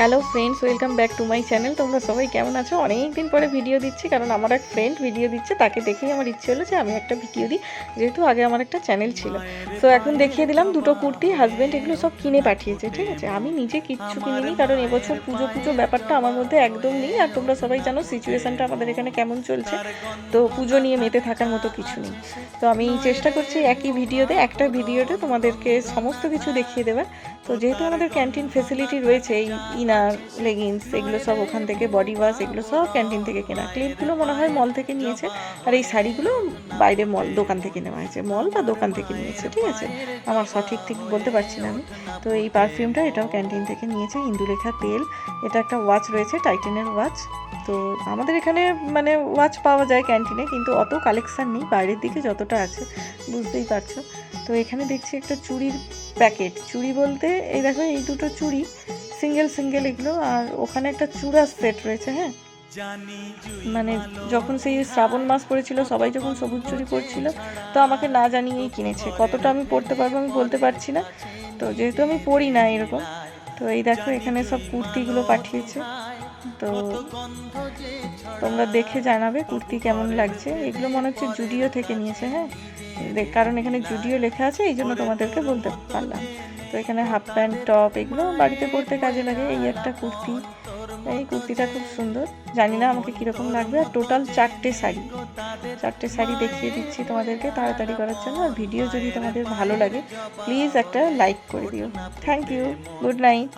Hello friends, welcome back to my channel. তোমরা সবাই কেমন আছো? অনেক দিন পরে ভিডিও দিচ্ছি, কারণ আমার এক ফ্রেন্ড ভিডিও দিচ্ছে, তাকে দেখেই আমার ইচ্ছে হলো যে আমি একটা ভিডিও দিই, যেহেতু আগে আমার একটা চ্যানেল ছিল। সো এখন দেখিয়ে দিলাম দুটো কুর্তি। হাজব্যান্ড এগুলো সব কিনে পাঠিয়েছে, ঠিক আছে? আমি নিজে কিচ্ছু কিনিনি, কারণ এবছর পুজো পুজো ব্যাপারটা আমার মধ্যে একদম নেই। আর তোমরা সবাই জানো সিচুয়েশানটা আমাদের এখানে কেমন চলছে, তো পুজো নিয়ে মেতে থাকার মতো কিছু নেই। তো আমি চেষ্টা করছি একই ভিডিওতে, একটা ভিডিওতে তোমাদেরকে সমস্ত কিছু দেখিয়ে দেবার। তো যেহেতু আমাদের ক্যান্টিন ফেসিলিটি রয়েছে, এই ইনার, লেগিংস, এগুলো সব ওখান থেকে, বডি ওয়াশ এগুলো সব ক্যান্টিন থেকে কেনা। ক্লিপগুলো মনে হয় মল থেকে নিয়েছে, আর এই শাড়িগুলো বাইরে দোকান থেকে নেওয়া হয়েছে, মল বা দোকান থেকে নিয়েছে, ঠিক আছে? আমার সঠিক ঠিক বলতে পারছি না আমি। তো এই পারফিউমটা এটাও ক্যান্টিন থেকে নিয়েছে, ইন্দুলেখা তেল। এটা একটা ওয়াচ রয়েছে, টাইটানের ওয়াচ। তো আমাদের এখানে মানে ওয়াচ পাওয়া যায় ক্যান্টিনে, কিন্তু অত কালেকশান নেই বাইরের দিকে যতটা আছে, বুঝতেই পারছো। তো এখানে দেখছি একটা চুড়ির প্যাকেট। চুড়ি বলতে এই দেখো, এই দুটো চুড়ি সিঙ্গেল সিঙ্গেল এগুলো, আর ওখানে একটা চূড়ার সেট রয়েছে। হ্যাঁ, মানে যখন সেই শ্রাবণ মাস পড়েছিল, সবাই যখন সবুজ চুড়ি পরছিল, তো আমাকে না জানিয়েই কিনেছে। কতটা আমি পরতে পারবো আমি বলতে পারছি না, তো যেহেতু আমি পরি না এরকম। তো এই দেখো এখানে সব কুর্তিগুলো পাঠিয়েছে, তো তোমরা দেখে জানাবে কুর্তি কেমন লাগছে। এগুলো মনে হচ্ছে জুডিও থেকে নিয়েছে। হ্যাঁ, কারণ এখানে জুডিও লেখা আছে, এই জন্য তোমাদেরকে বলতে পারলাম। তো এখানে হাফ প্যান্ট, টপ, এগুলো বাড়িতে পরতে কাজে লাগে। এই একটা কুর্তি, এই কুর্তিটা খুব সুন্দর, জানি না আমাকে কীরকম লাগবে। আর টোটাল চারটে শাড়ি দেখিয়ে দিচ্ছি তোমাদেরকে তাড়াতাড়ি করার জন্য। আর ভিডিও যদি তোমাদের ভালো লাগে প্লিজ একটা লাইক করে দিও। Thank you, good night.